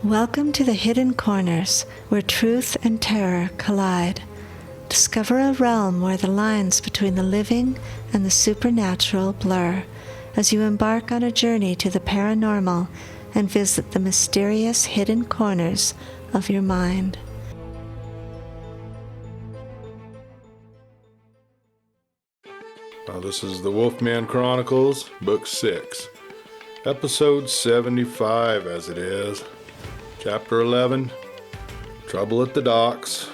Welcome to the hidden corners where truth and terror collide. Discover a realm where the lines between the living and the supernatural blur as you embark on a journey to the paranormal and visit the mysterious hidden corners of your mind. This is the Wolfman Chronicles, Book 6, Episode 75 as it is. Chapter 11, Trouble at the Docks.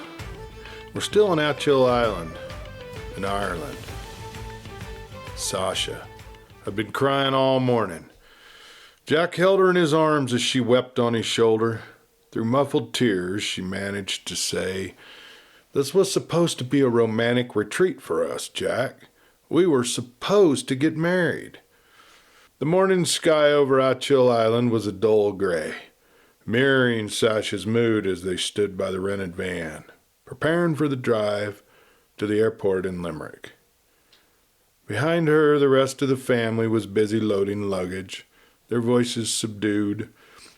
We're still on Achill Island, in Ireland. Sasha had been crying all morning. Jack held her in his arms as she wept on his shoulder. Through muffled tears, she managed to say, "This was supposed to be a romantic retreat for us, Jack. We were supposed to get married." The morning sky over Achill Island was a dull gray, mirroring Sasha's mood as they stood by the rented van, preparing for the drive to the airport in Limerick. Behind her, the rest of the family was busy loading luggage, their voices subdued,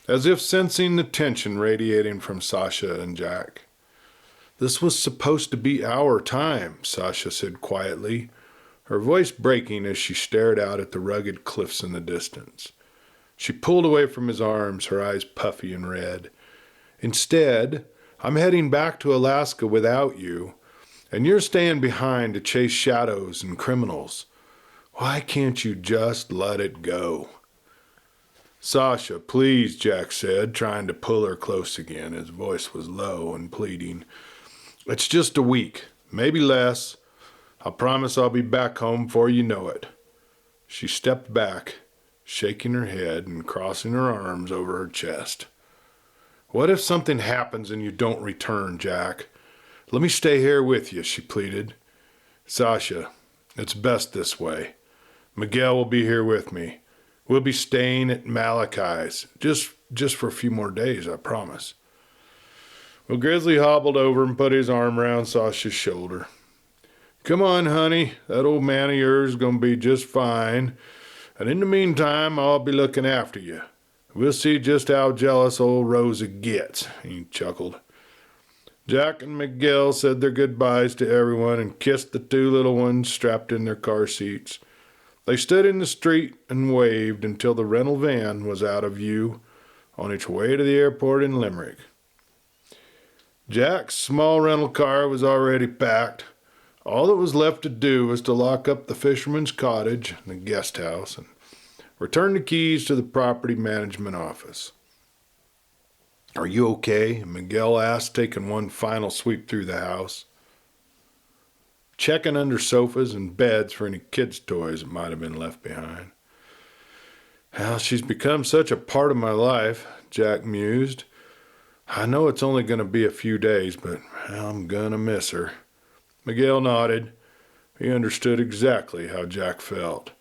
as if sensing the tension radiating from Sasha and Jack. "This was supposed to be our time," Sasha said quietly, her voice breaking as she stared out at the rugged cliffs in the distance. She pulled away from his arms, her eyes puffy and red. "Instead, I'm heading back to Alaska without you, and you're staying behind to chase shadows and criminals. Why can't you just let it go?" "Sasha, please," Jack said, trying to pull her close again. His voice was low and pleading. "It's just a week, maybe less. I promise I'll be back home before you know it." She stepped back, shaking her head and crossing her arms over her chest. "What if something happens and you don't return, Jack? Let me stay here with you," she pleaded. "Sasha, it's best this way. Miguel will be here with me. We'll be staying at Malachi's, just for a few more days, I promise." Well, Grizzly hobbled over and put his arm around Sasha's shoulder. "Come on, honey. That old man of yours is going to be just fine. And in the meantime, I'll be looking after you. We'll see just how jealous old Rosa gets," he chuckled. Jack and Miguel said their goodbyes to everyone and kissed the two little ones strapped in their car seats. They stood in the street and waved until the rental van was out of view on its way to the airport in Limerick. Jack's small rental car was already packed. All that was left to do was to lock up the fisherman's cottage, the guest house, and return the keys to the property management office. "Are you okay?" Miguel asked, taking one final sweep through the house, checking under sofas and beds for any kids' toys that might have been left behind. "Well, she's become such a part of my life," Jack mused. "I know it's only going to be a few days, but I'm going to miss her." Miguel nodded. He understood exactly how Jack felt.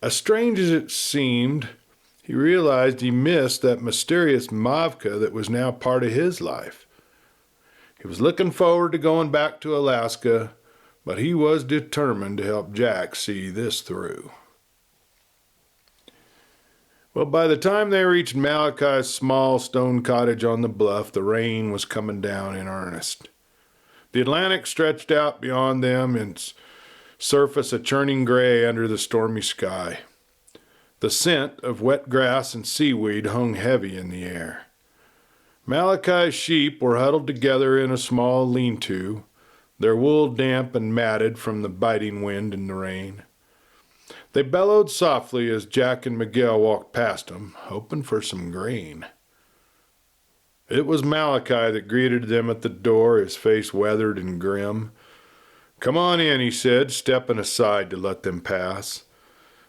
As strange as it seemed, he realized he missed that mysterious Mavka that was now part of his life. He was looking forward to going back to Alaska, but he was determined to help Jack see this through. Well, by the time they reached Malachi's small stone cottage on the bluff, the rain was coming down in earnest. The Atlantic stretched out beyond them, its surface a churning gray under the stormy sky. The scent of wet grass and seaweed hung heavy in the air. Malachi's sheep were huddled together in a small lean-to, their wool damp and matted from the biting wind and the rain. They bellowed softly as Jack and Miguel walked past them, hoping for some grain. It was Malachi that greeted them at the door, his face weathered and grim. "Come on in," he said, stepping aside to let them pass.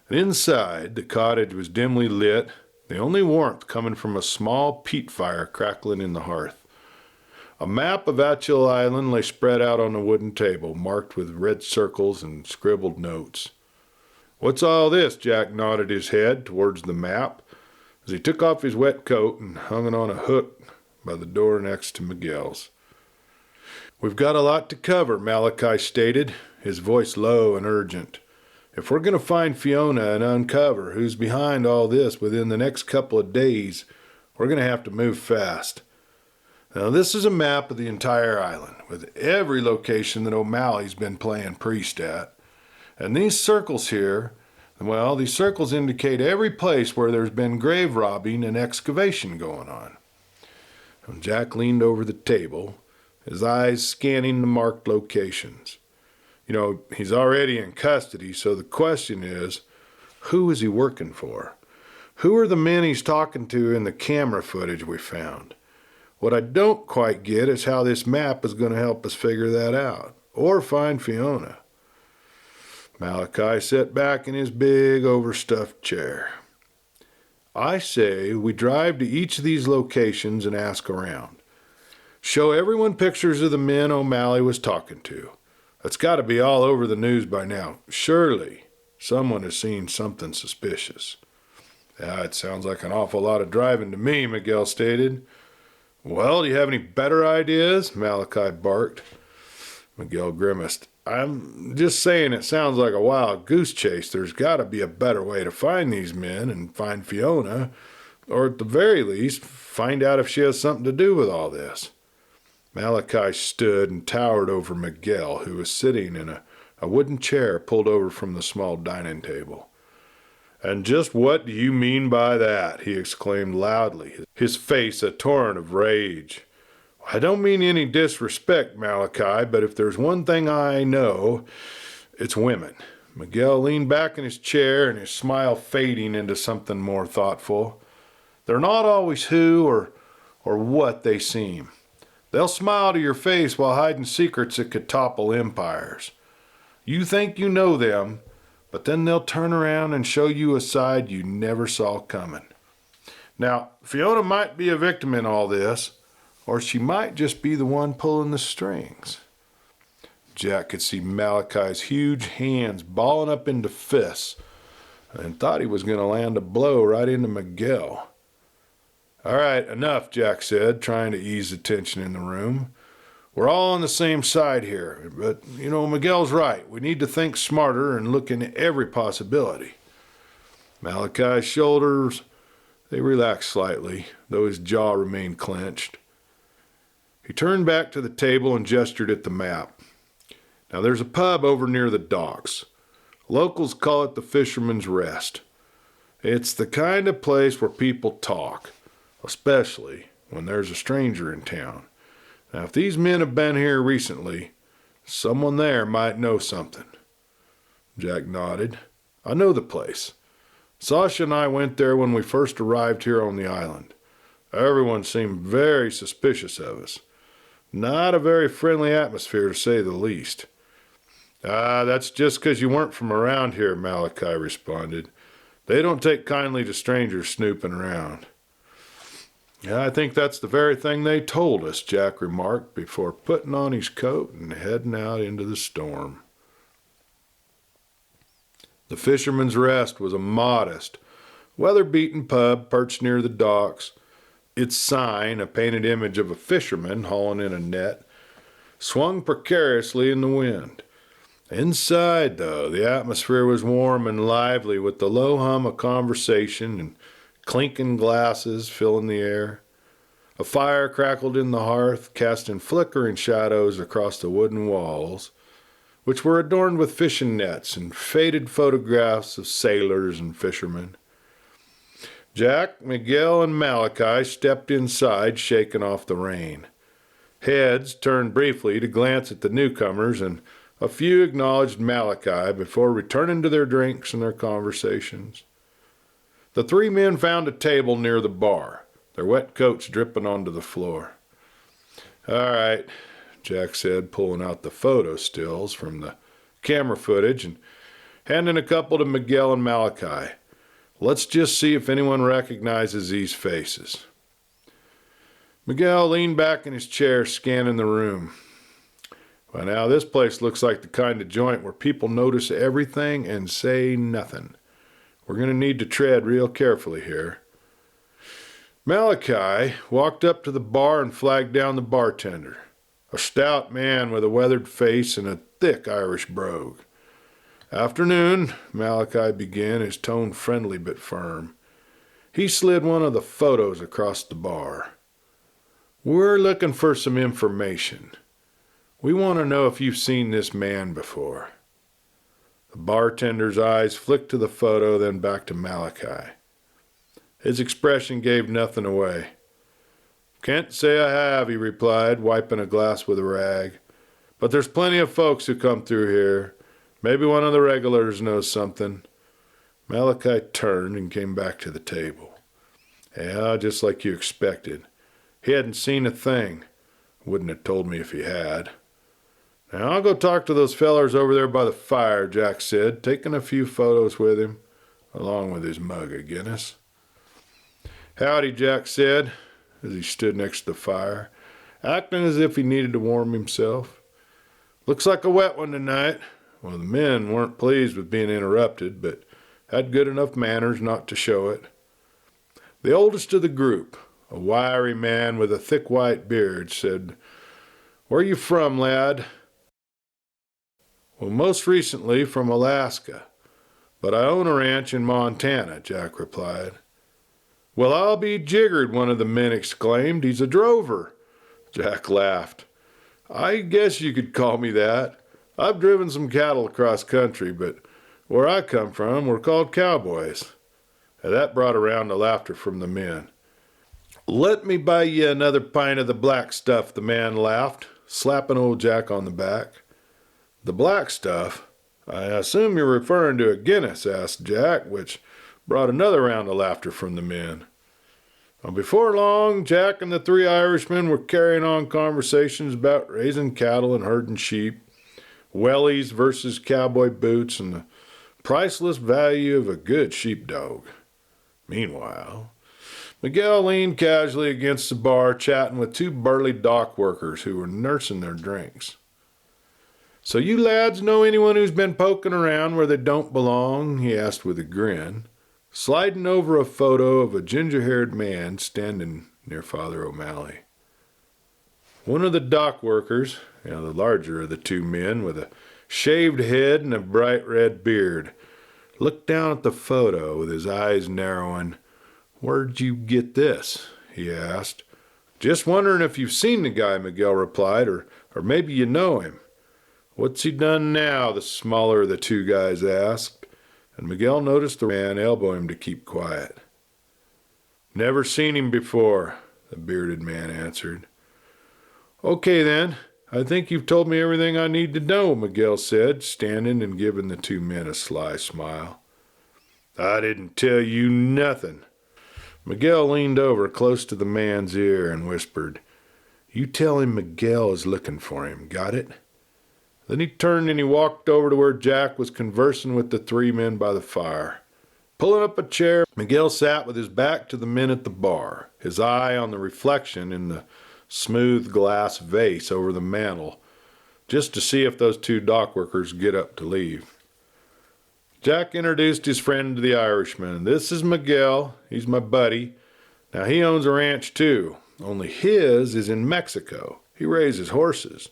And inside, the cottage was dimly lit, the only warmth coming from a small peat fire crackling in the hearth. A map of Achill Island lay spread out on a wooden table, marked with red circles and scribbled notes. "What's all this?" Jack nodded his head towards the map as he took off his wet coat and hung it on a hook by the door next to Miguel's. "We've got a lot to cover," Malachi stated, his voice low and urgent. "If we're going to find Fiona and uncover who's behind all this within the next couple of days, We're going to have to move fast. Now, this is a map of the entire island, with every location that O'Malley's been playing priest at. And these circles here, well, these circles indicate every place where there's been grave robbing and excavation going on. And Jack leaned over the table, his eyes scanning the marked locations. You know, he's already in custody, so the question is, who is he working for? Who are the men he's talking to in the camera footage we found? What I don't quite get is how this map is going to help us figure that out, or find Fiona. Malachi sat back in his big, overstuffed chair. I say we drive to each of these locations and ask around. Show everyone pictures of the men O'Malley was talking to. That's got to be all over the news by now. Surely someone has seen something suspicious. Yeah, it sounds like an awful lot of driving to me, Miguel stated. Well, do you have any better ideas? Malachi barked. Miguel grimaced. I'm just saying it sounds like a wild goose chase. There's got to be a better way to find these men and find Fiona, or at the very least, find out if she has something to do with all this. Malachi stood and towered over Miguel, who was sitting in a wooden chair pulled over from the small dining table. And just what do you mean by that? He exclaimed loudly, his face a torrent of rage. I don't mean any disrespect, Malachi, but if there's one thing I know, it's women. Miguel leaned back in his chair and his smile fading into something more thoughtful. They're not always who or what they seem. They'll smile to your face while hiding secrets that could topple empires. You think you know them, but then they'll turn around and show you a side you never saw coming. Now, Fiona might be a victim in all this, or she might just be the one pulling the strings. Jack could see Malachi's huge hands balling up into fists and thought he was going to land a blow right into Miguel. All right, enough, Jack said, trying to ease the tension in the room. We're all on the same side here, but, Miguel's right. We need to think smarter and look into every possibility. Malachi's shoulders, they relaxed slightly, though his jaw remained clenched. He turned back to the table and gestured at the map. Now, there's a pub over near the docks. Locals call it the Fisherman's Rest. It's the kind of place where people talk, especially when there's a stranger in town. Now, if these men have been here recently, someone there might know something. Jack nodded. I know the place. Sasha and I went there when we first arrived here on the island. Everyone seemed very suspicious of us. Not a very friendly atmosphere, to say the least. That's just because you weren't from around here, Malachi responded. They don't take kindly to strangers snooping around. Yeah, I think that's the very thing they told us, Jack remarked before putting on his coat and heading out into the storm. The Fisherman's Rest was a modest, weather-beaten pub perched near the docks. Its sign, a painted image of a fisherman hauling in a net, swung precariously in the wind. Inside, though, the atmosphere was warm and lively with the low hum of conversation and clinking glasses filling the air. A fire crackled in the hearth, casting flickering shadows across the wooden walls, which were adorned with fishing nets and faded photographs of sailors and fishermen. Jack, Miguel, and Malachi stepped inside, shaking off the rain. Heads turned briefly to glance at the newcomers, and a few acknowledged Malachi before returning to their drinks and their conversations. The three men found a table near the bar, their wet coats dripping onto the floor. All right, Jack said, pulling out the photo stills from the camera footage and handing a couple to Miguel and Malachi. Let's just see if anyone recognizes these faces. Miguel leaned back in his chair, scanning the room. Well, now this place looks like the kind of joint where people notice everything and say nothing. We're going to need to tread real carefully here. Malachi walked up to the bar and flagged down the bartender, a stout man with a weathered face and a thick Irish brogue. Afternoon, Malachi began, his tone friendly but firm. He slid one of the photos across the bar. "We're looking for some information. We want to know if you've seen this man before." The bartender's eyes flicked to the photo, then back to Malachi. His expression gave nothing away. "Can't say I have," he replied, wiping a glass with a rag. "But there's plenty of folks who come through here. Maybe one of the regulars knows something." Malachi turned and came back to the table. "Yeah, just like you expected. He hadn't seen a thing. Wouldn't have told me if he had." "Now I'll go talk to those fellers over there by the fire," Jack said, taking a few photos with him, along with his mug of Guinness. "Howdy," Jack said, as he stood next to the fire, acting as if he needed to warm himself. "Looks like a wet one tonight." Well, the men weren't pleased with being interrupted, but had good enough manners not to show it. The oldest of the group, a wiry man with a thick white beard, said, "Where you from, lad?" "Well, most recently from Alaska, but I own a ranch in Montana," Jack replied. "Well, I'll be jiggered," one of the men exclaimed. "He's a drover." Jack laughed. "I guess you could call me that. I've driven some cattle across country, but where I come from, we're called cowboys." And that brought around the laughter from the men. "Let me buy you another pint of the black stuff," the man laughed, slapping old Jack on the back. "The black stuff? I assume you're referring to a Guinness," asked Jack, which brought another round of laughter from the men. Well, before long, Jack and the three Irishmen were carrying on conversations about raising cattle and herding sheep, wellies versus cowboy boots, and the priceless value of a good sheepdog. Meanwhile, Miguel leaned casually against the bar, chatting with two burly dock workers who were nursing their drinks. "So you lads know anyone who's been poking around where they don't belong?" he asked with a grin, sliding over a photo of a ginger-haired man standing near Father O'Malley. One of the dock workers, the larger of the two men, with a shaved head and a bright red beard, looked down at the photo with his eyes narrowing. "Where'd you get this?" he asked. "Just wondering if you've seen the guy," Miguel replied, or maybe you know him." "What's he done now?" the smaller of the two guys asked, and Miguel noticed the man elbow him to keep quiet. "Never seen him before," the bearded man answered. "Okay then, I think you've told me everything I need to know," Miguel said, standing and giving the two men a sly smile. "I didn't tell you nothing." Miguel leaned over close to the man's ear and whispered, "You tell him Miguel is looking for him, got it?" Then he turned and he walked over to where Jack was conversing with the three men by the fire. Pulling up a chair, Miguel sat with his back to the men at the bar, his eye on the reflection in the smooth glass vase over the mantel, just to see if those two dock workers get up to leave. Jack introduced his friend to the Irishman. "This is Miguel. He's my buddy. Now he owns a ranch too, only his is in Mexico. He raises horses."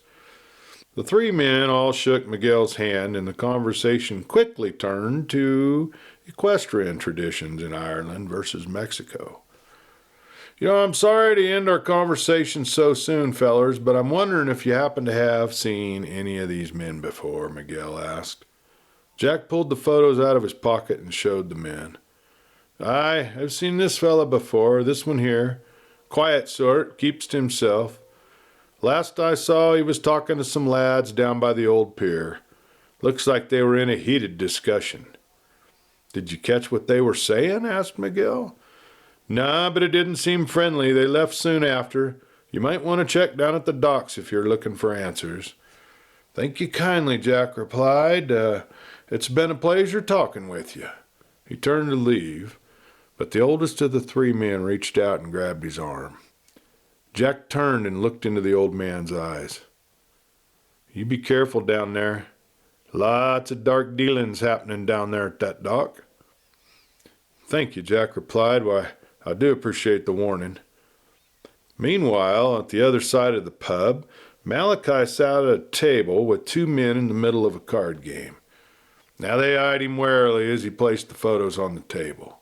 The three men all shook Miguel's hand, and the conversation quickly turned to equestrian traditions in Ireland versus Mexico. "I'm sorry to end our conversation so soon, fellers, but I'm wondering if you happen to have seen any of these men before," Miguel asked. Jack pulled the photos out of his pocket and showed the men. "Aye, I've seen this fella before, this one here. Quiet sort, keeps to himself. Last I saw, he was talking to some lads down by the old pier. Looks like they were in a heated discussion." "Did you catch what they were saying?" asked Miguel. "Nah, but it didn't seem friendly. They left soon after. You might want to check down at the docks if you're looking for answers." "Thank you kindly," Jack replied. It's been a pleasure talking with you." He turned to leave, but the oldest of the three men reached out and grabbed his arm. Jack turned and looked into the old man's eyes. "You be careful down there. Lots of dark dealings happening down there at that dock." "Thank you," Jack replied. "Why, I do appreciate the warning." Meanwhile, at the other side of the pub, Malachi sat at a table with two men in the middle of a card game. Now they eyed him warily as he placed the photos on the table.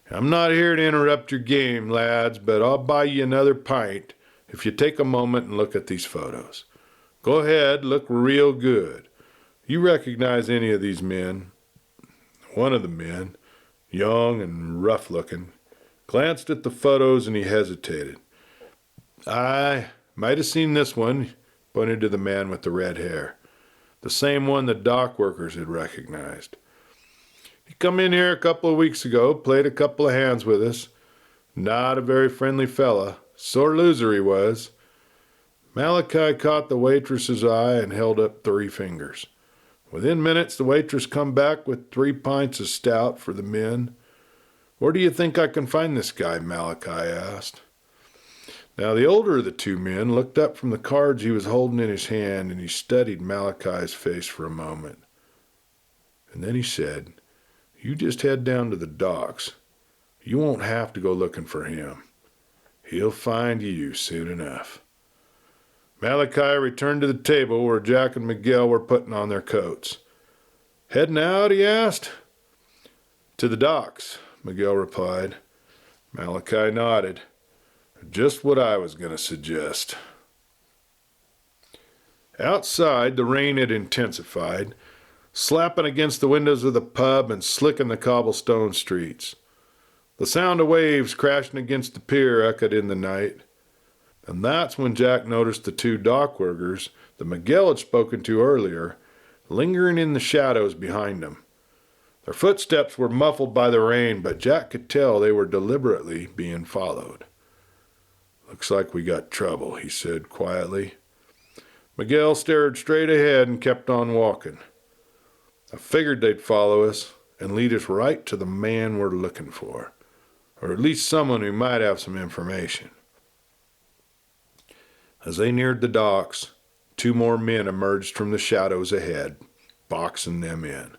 I'm not here to interrupt your game, lads, but I'll buy you another pint if you take a moment and look at these photos. Go ahead, look real good. You recognize any of these men?" One of the men, young and rough-looking, glanced at the photos and he hesitated. "I might have seen this one," pointed to the man with the red hair. The same one the dock workers had recognized. "He come in here a couple of weeks ago, played a couple of hands with us. Not a very friendly fella. Sore loser he was." Malachi caught the waitress's eye and held up 3 fingers. Within minutes, the waitress come back with 3 pints of stout for the men. "Where do you think I can find this guy?" Malachi asked. Now, the older of the 2 men looked up from the cards he was holding in his hand, and he studied Malachi's face for a moment. And then he said, "You just head down to the docks. You won't have to go looking for him. He'll find you soon enough." Malachi returned to the table where Jack and Miguel were putting on their coats. "Heading out?" he asked. "To the docks," Miguel replied. Malachi nodded. "Just what I was going to suggest." Outside, the rain had intensified, slapping against the windows of the pub and slicking the cobblestone streets. The sound of waves crashing against the pier echoed in the night. And that's when Jack noticed the 2 dock workers that Miguel had spoken to earlier, lingering in the shadows behind him. Their footsteps were muffled by the rain, but Jack could tell they were deliberately being followed. "Looks like we got trouble," he said quietly. Miguel stared straight ahead and kept on walking. "I figured they'd follow us and lead us right to the man we're looking for, or at least someone who might have some information." As they neared the docks, 2 more men emerged from the shadows ahead, boxing them in.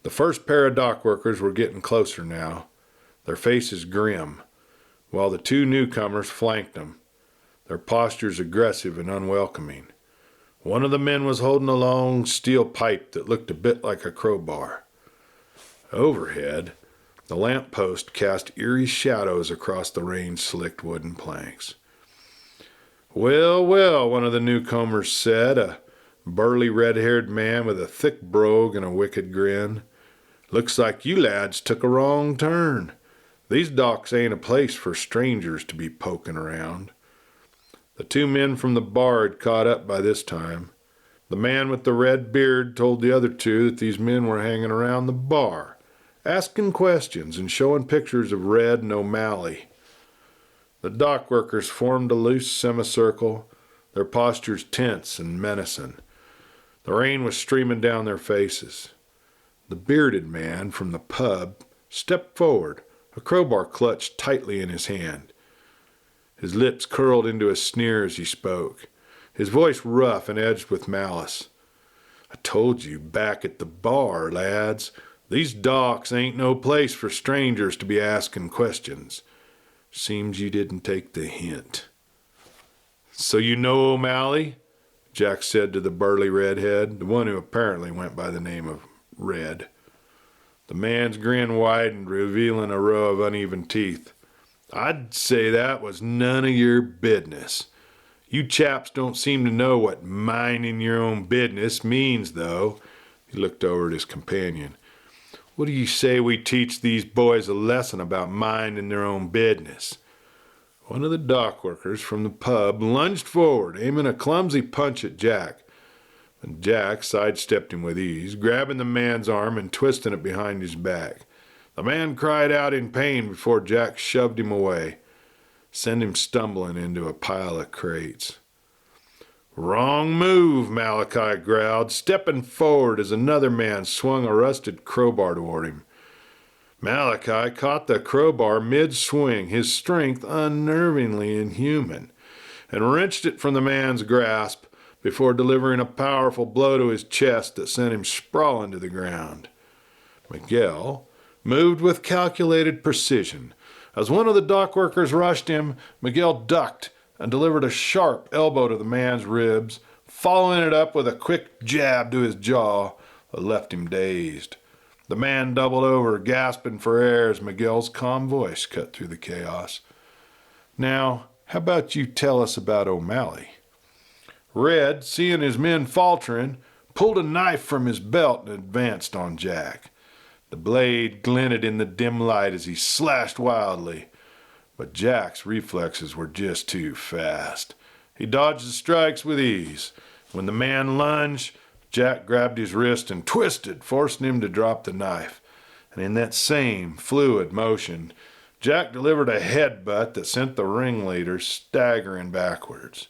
The first pair of dock workers were getting closer now, their faces grim, while the 2 newcomers flanked them, their postures aggressive and unwelcoming. One of the men was holding a long steel pipe that looked a bit like a crowbar. Overhead, the lamp post cast eerie shadows across the rain-slicked wooden planks. "Well, well," one of the newcomers said, a burly red-haired man with a thick brogue and a wicked grin. "Looks like you lads took a wrong turn. These docks ain't a place for strangers to be poking around." The 2 men from the bar had caught up by this time. The man with the red beard told the other 2 that these men were hanging around the bar, asking questions and showing pictures of Red and O'Malley. The dock workers formed a loose semicircle, their postures tense and menacing. The rain was streaming down their faces. The bearded man from the pub stepped forward, a crowbar clutched tightly in his hand. His lips curled into a sneer as he spoke, his voice rough and edged with malice. "I told you back at the bar, lads, these docks ain't no place for strangers to be asking questions. Seems you didn't take the hint." "So you know O'Malley?" Jack said to the burly redhead, the one who apparently went by the name of Red. The man's grin widened, revealing a row of uneven teeth. "I'd say that was none of your business. You chaps don't seem to know what minding your own business means, though." He looked over at his companion. "What do you say we teach these boys a lesson about minding their own business?" One of the dock workers from the pub lunged forward, aiming a clumsy punch at Jack. And Jack sidestepped him with ease, grabbing the man's arm and twisting it behind his back. The man cried out in pain before Jack shoved him away, sent him stumbling into a pile of crates. "Wrong move," Malachi growled, stepping forward as another man swung a rusted crowbar toward him. Malachi caught the crowbar mid-swing, his strength unnervingly inhuman, and wrenched it from the man's grasp before delivering a powerful blow to his chest that sent him sprawling to the ground. Miguel moved with calculated precision. As one of the dock workers rushed him, Miguel ducked and delivered a sharp elbow to the man's ribs, following it up with a quick jab to his jaw that left him dazed. The man doubled over, gasping for air as Miguel's calm voice cut through the chaos. Now, how about you tell us about O'Malley? Red, seeing his men faltering, pulled a knife from his belt and advanced on Jack. The blade glinted in the dim light as he slashed wildly, but Jack's reflexes were just too fast. He dodged the strikes with ease. When the man lunged, Jack grabbed his wrist and twisted, forcing him to drop the knife. And in that same fluid motion, Jack delivered a headbutt that sent the ringleader staggering backwards.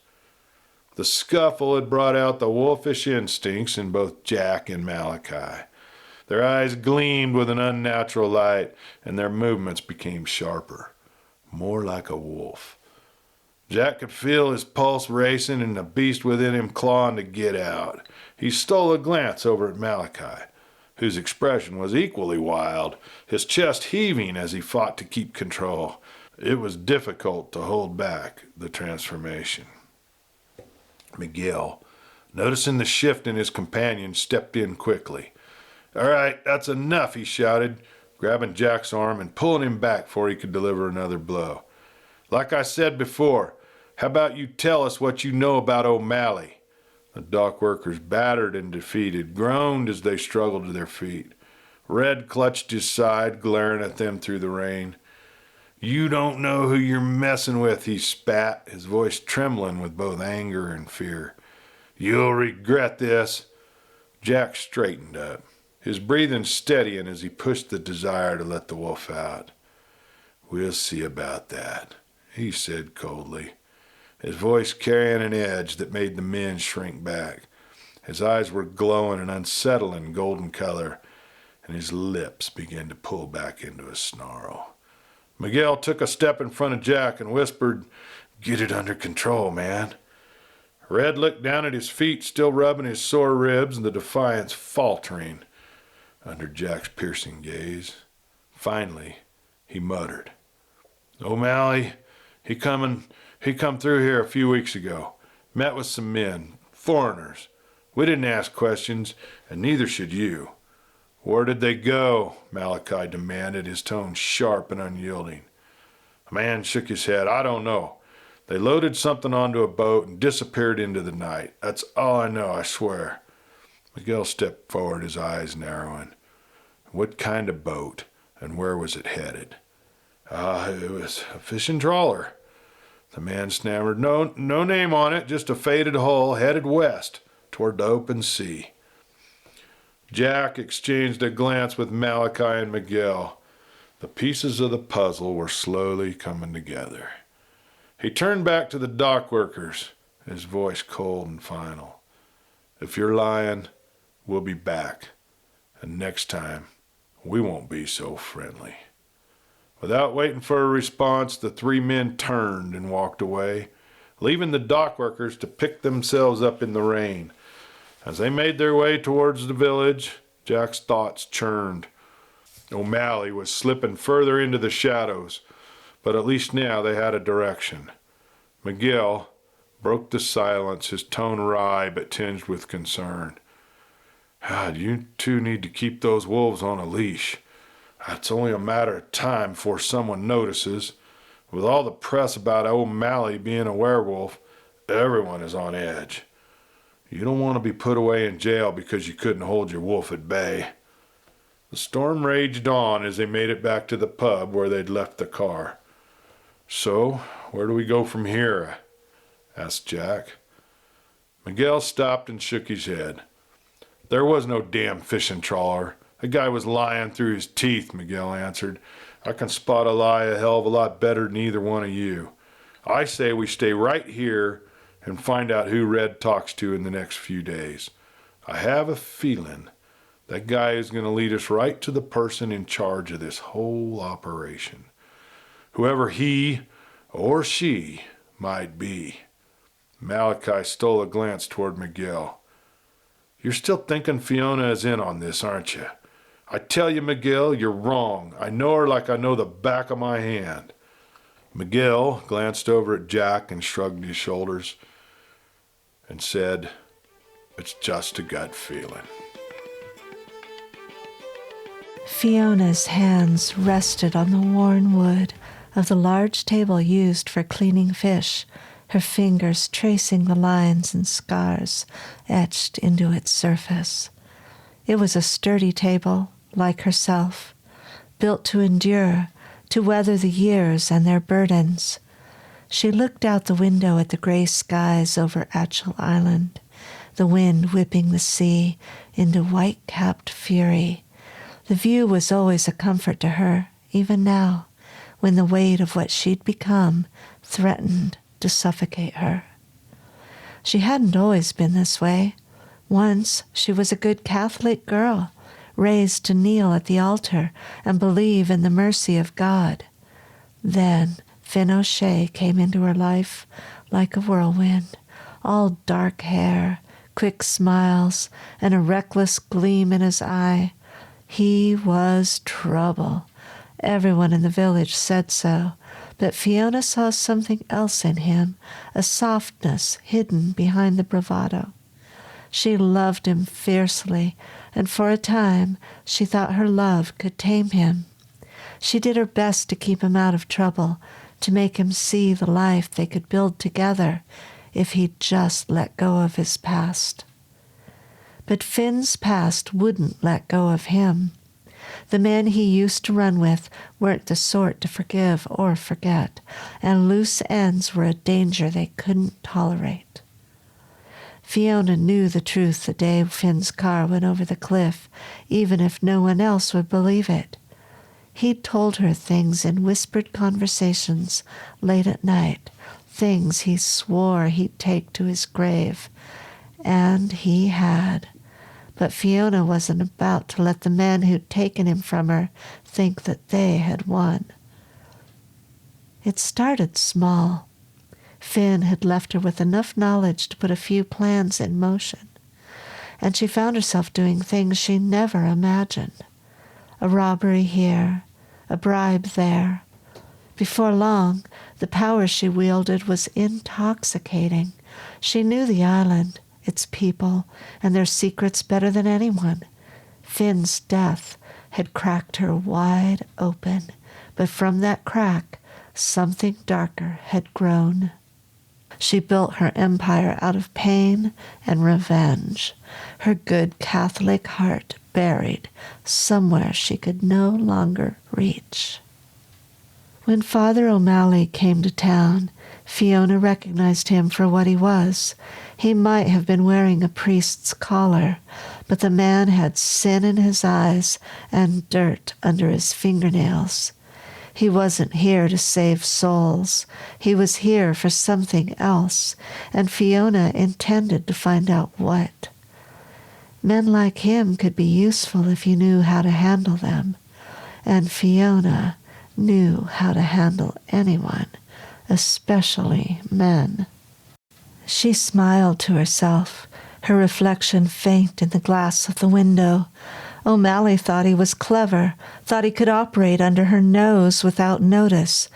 The scuffle had brought out the wolfish instincts in both Jack and Malachi. Their eyes gleamed with an unnatural light, and their movements became sharper, more like a wolf. Jack could feel his pulse racing and the beast within him clawing to get out. He stole a glance over at Malachi, whose expression was equally wild, his chest heaving as he fought to keep control. It was difficult to hold back the transformation. Miguel, noticing the shift in his companion, stepped in quickly. "All right, that's enough," he shouted, grabbing Jack's arm and pulling him back before he could deliver another blow. "Like I said before, how about you tell us what you know about O'Malley?" The dock workers, battered and defeated, groaned as they struggled to their feet. Red clutched his side, glaring at them through the rain. "You don't know who you're messing with," he spat, his voice trembling with both anger and fear. "You'll regret this." Jack straightened up, his breathing steadying as he pushed the desire to let the wolf out. "We'll see about that," he said coldly, his voice carrying an edge that made the men shrink back. His eyes were glowing an unsettling golden color, and his lips began to pull back into a snarl. Miguel took a step in front of Jack and whispered, "Get it under control, man." Red looked down at his feet, still rubbing his sore ribs, and the defiance faltering under Jack's piercing gaze. Finally, he muttered, "O'Malley, he come through here a few weeks ago. Met with some men, foreigners. We didn't ask questions, and neither should you." "Where did they go?" Malachi demanded, his tone sharp and unyielding. The man shook his head. "I don't know. They loaded something onto a boat and disappeared into the night. That's all I know, I swear." Miguel stepped forward, his eyes narrowing. "What kind of boat, and where was it headed?" It was a fishing trawler." The man stammered. No name on it, just a faded hull headed west toward the open sea." Jack exchanged a glance with Malachi and Miguel. The pieces of the puzzle were slowly coming together. He turned back to the dock workers, his voice cold and final. "If you're lying, we'll be back. And next time, we won't be so friendly." Without waiting for a response, the three men turned and walked away, leaving the dock workers to pick themselves up in the rain. As they made their way towards the village, Jack's thoughts churned. O'Malley was slipping further into the shadows, but at least now they had a direction. Miguel broke the silence, his tone wry but tinged with concern. "You two need to keep those wolves on a leash. It's only a matter of time before someone notices. With all the press about O'Malley being a werewolf, everyone is on edge. You don't want to be put away in jail because you couldn't hold your wolf at bay." The storm raged on as they made it back to the pub where they'd left the car. "So, where do we go from here?" asked Jack. Miguel stopped and shook his head. "There was no damn fishing trawler. The guy was lying through his teeth," Miguel answered. "I can spot a lie a hell of a lot better than either one of you. I say we stay right here and find out who Red talks to in the next few days. I have a feeling that guy is going to lead us right to the person in charge of this whole operation, whoever he or she might be." Malachi stole a glance toward Miguel. "You're still thinking Fiona is in on this, aren't you? I tell you, Miguel, you're wrong. I know her like I know the back of my hand." Miguel glanced over at Jack and shrugged his shoulders and said, "It's just a gut feeling." Fiona's hands rested on the worn wood of the large table used for cleaning fish, her fingers tracing the lines and scars etched into its surface. It was a sturdy table, like herself, built to endure, to weather the years and their burdens. She looked out the window at the gray skies over Achill Island, the wind whipping the sea into white-capped fury. The view was always a comfort to her, even now, when the weight of what she'd become threatened to suffocate her. She hadn't always been this way. Once she was a good Catholic girl, raised to kneel at the altar and believe in the mercy of God. Then Finn O'Shea came into her life like a whirlwind, all dark hair, quick smiles, and a reckless gleam in his eye. He was trouble. Everyone in the village said so, but Fiona saw something else in him, a softness hidden behind the bravado. She loved him fiercely, and for a time she thought her love could tame him. She did her best to keep him out of trouble, to make him see the life they could build together if he'd just let go of his past. But Finn's past wouldn't let go of him. The men he used to run with weren't the sort to forgive or forget, and loose ends were a danger they couldn't tolerate. Fiona knew the truth the day Finn's car went over the cliff, even if no one else would believe it. He'd told her things in whispered conversations late at night, things he swore he'd take to his grave. And he had. But Fiona wasn't about to let the men who'd taken him from her think that they had won. It started small. Finn had left her with enough knowledge to put a few plans in motion, and she found herself doing things she never imagined. A robbery here, a bribe there. Before long, the power she wielded was intoxicating. She knew the island, its people, and their secrets better than anyone. Finn's death had cracked her wide open, but from that crack, something darker had grown. She built her empire out of pain and revenge, her good Catholic heart buried somewhere she could no longer reach. When Father O'Malley came to town, Fiona recognized him for what he was. He might have been wearing a priest's collar, but the man had sin in his eyes and dirt under his fingernails. He wasn't here to save souls. He was here for something else, and Fiona intended to find out what. Men like him could be useful if you knew how to handle them, and Fiona knew how to handle anyone, especially men. She smiled to herself, her reflection faint in the glass of the window. O'Malley thought he was clever, thought he could operate under her nose without notice.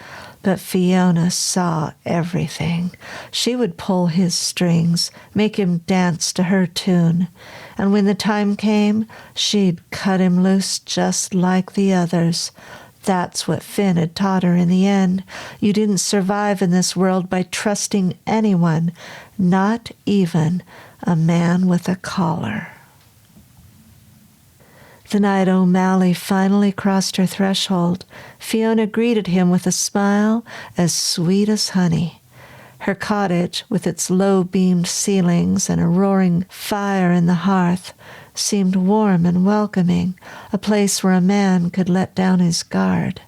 But Fiona saw everything. She would pull his strings, make him dance to her tune. And when the time came, she'd cut him loose just like the others. That's what Finn had taught her in the end. You didn't survive in this world by trusting anyone, not even a man with a collar. The night O'Malley finally crossed her threshold, Fiona greeted him with a smile as sweet as honey. Her cottage, with its low-beamed ceilings and a roaring fire in the hearth, seemed warm and welcoming, a place where a man could let down his guard.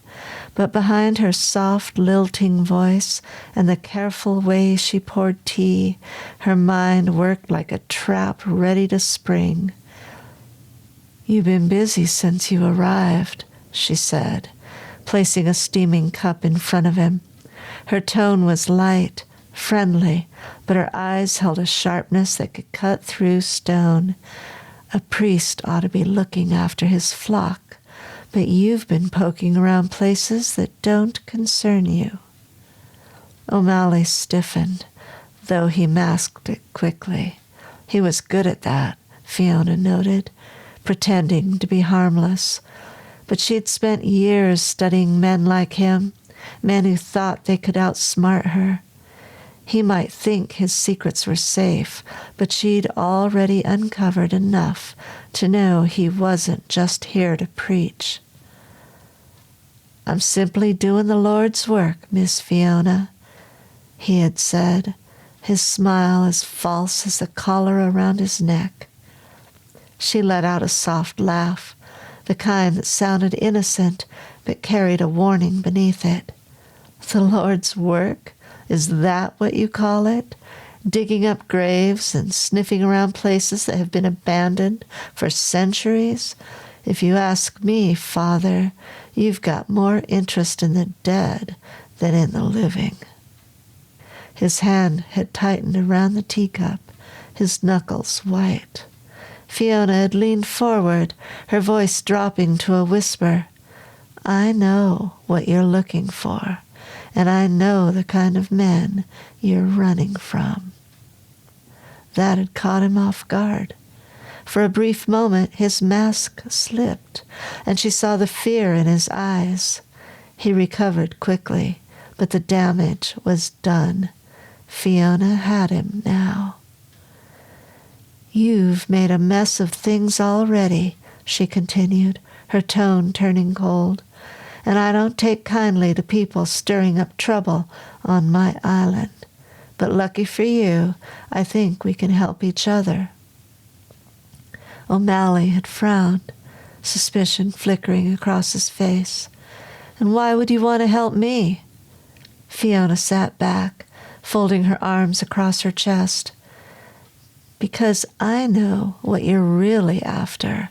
But behind her soft, lilting voice and the careful way she poured tea, her mind worked like a trap ready to spring. "You've been busy since you arrived," she said, placing a steaming cup in front of him. Her tone was light, friendly, but her eyes held a sharpness that could cut through stone. "A priest ought to be looking after his flock, but you've been poking around places that don't concern you." O'Malley stiffened, though he masked it quickly. He was good at that, Fiona noted, pretending to be harmless. but she'd spent years studying men like him, men who thought they could outsmart her. He might think his secrets were safe, but she'd already uncovered enough to know he wasn't just here to preach. "I'm simply doing the Lord's work, Miss Fiona," he had said, his smile as false as the collar around his neck. She let out a soft laugh, the kind that sounded innocent but carried a warning beneath it. "The Lord's work? Is that what you call it? Digging up graves and sniffing around places that have been abandoned for centuries? If you ask me, Father, you've got more interest in the dead than in the living." His hand had tightened around the teacup, his knuckles white. Fiona had leaned forward, her voice dropping to a whisper. "I know what you're looking for, and I know the kind of men you're running from." That had caught him off guard. For a brief moment his mask slipped, and she saw the fear in his eyes. He recovered quickly, but the damage was done. Fiona had him now. "You've made a mess of things already," she continued, her tone turning cold, "and I don't take kindly to people stirring up trouble on my island. But lucky for you, I think we can help each other." O'Malley had frowned, suspicion flickering across his face. "And why would you want to help me?" Fiona sat back, folding her arms across her chest. "Because I know what you're really after.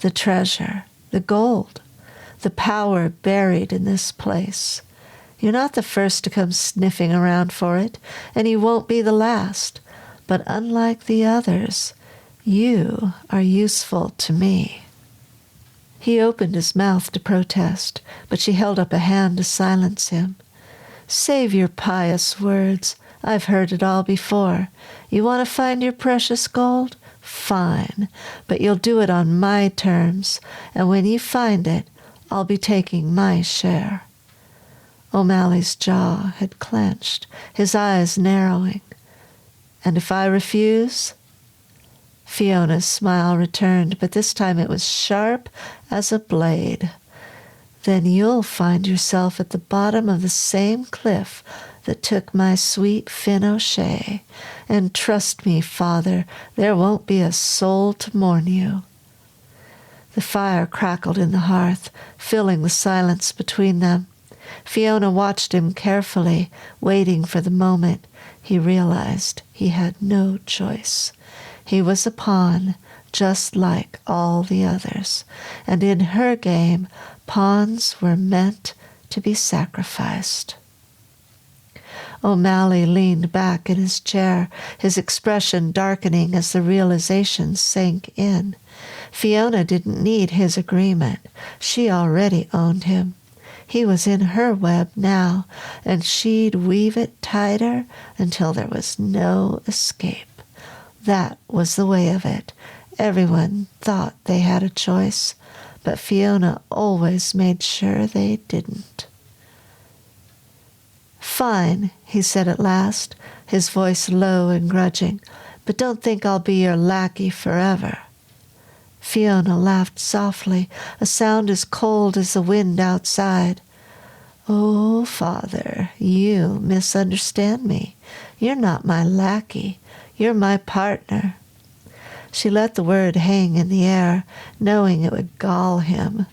The treasure, the gold, the power buried in this place. You're not the first to come sniffing around for it, and you won't be the last. But unlike the others, you are useful to me." He opened his mouth to protest, but she held up a hand to silence him. "Save your pious words. I've heard it all before. You want to find your precious gold? Fine, but you'll do it on my terms, and when you find it, I'll be taking my share." O'Malley's jaw had clenched, his eyes narrowing. "And if I refuse?" Fiona's smile returned, but this time it was sharp as a blade. "Then you'll find yourself at the bottom of the same cliff that took my sweet Finn O'Shea, and trust me, Father, there won't be a soul to mourn you." The fire crackled in the hearth, filling the silence between them. Fiona watched him carefully, waiting for the moment he realized he had no choice. He was a pawn, just like all the others, and in her game, pawns were meant to be sacrificed. O'Malley leaned back in his chair, his expression darkening as the realization sank in. Fiona didn't need his agreement. She already owned him. He was in her web now, and she'd weave it tighter until there was no escape. That was the way of it. Everyone thought they had a choice, but Fiona always made sure they didn't. "Fine," he said at last, his voice low and grudging, "but don't think I'll be your lackey forever." Fiona laughed softly, a sound as cold as the wind outside. "Oh, Father, you misunderstand me. You're not my lackey. You're my partner." She let the word hang in the air, knowing it would gall him.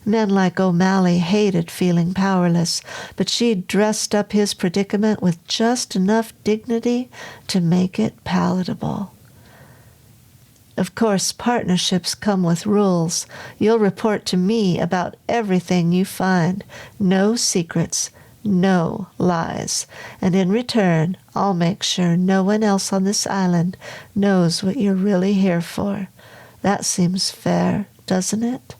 Men like O'Malley hated feeling powerless, but she'd dressed up his predicament with just enough dignity to make it palatable. "Of course, partnerships come with rules. You'll report to me about everything you find. No secrets, no lies. And in return, I'll make sure no one else on this island knows what you're really here for. That seems fair, doesn't it?"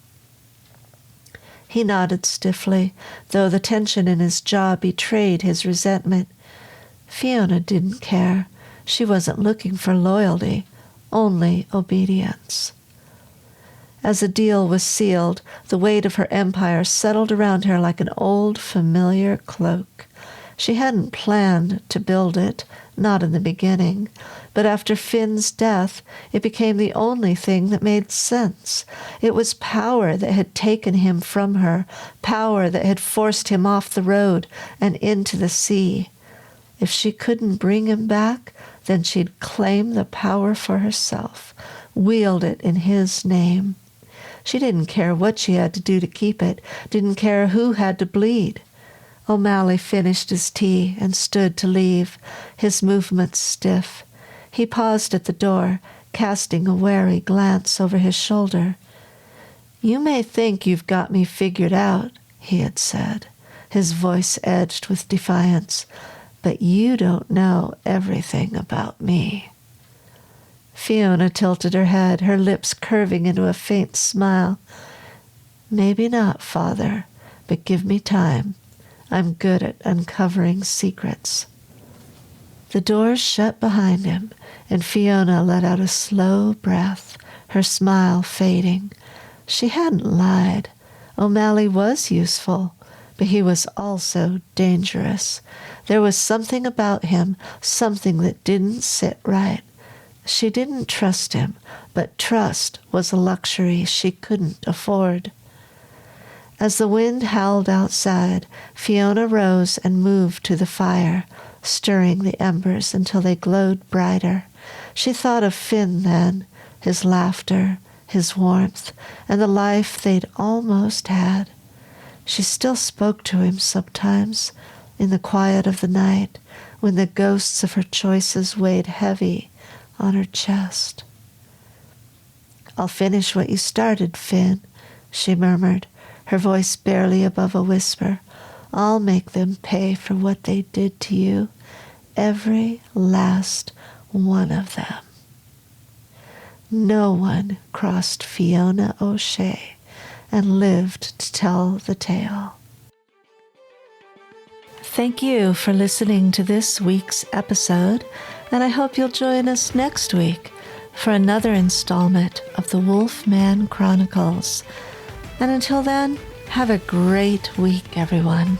He nodded stiffly, though the tension in his jaw betrayed his resentment. Fiona didn't care. She wasn't looking for loyalty, only obedience. As the deal was sealed, the weight of her empire settled around her like an old, familiar cloak. She hadn't planned to build it, not in the beginning, but after Finn's death, it became the only thing that made sense. It was power that had taken him from her, power that had forced him off the road and into the sea. If she couldn't bring him back, then she'd claim the power for herself, wield it in his name. She didn't care what she had to do to keep it, didn't care who had to bleed. O'Malley finished his tea and stood to leave, his movements stiff. He paused at the door, casting a wary glance over his shoulder. "You may think you've got me figured out," he had said, his voice edged with defiance, "but you don't know everything about me." Fiona tilted her head, her lips curving into a faint smile. "Maybe not, Father, but give me time. I'm good at uncovering secrets." The door shut behind him, and Fiona let out a slow breath, her smile fading. She hadn't lied. O'Malley was useful, but he was also dangerous. There was something about him, something that didn't sit right. She didn't trust him, but trust was a luxury she couldn't afford. As the wind howled outside, Fiona rose and moved to the fire, stirring the embers until they glowed brighter. She thought of Finn then, his laughter, his warmth, and the life they'd almost had. She still spoke to him sometimes, in the quiet of the night, when the ghosts of her choices weighed heavy on her chest. "I'll finish what you started, Finn," she murmured, her voice barely above a whisper. "I'll make them pay for what they did to you, every last one of them." No one crossed Fiona O'Shea and lived to tell the tale. Thank you for listening to this week's episode, and I hope you'll join us next week for another installment of the Wolfman Chronicles. And until then, have a great week, everyone.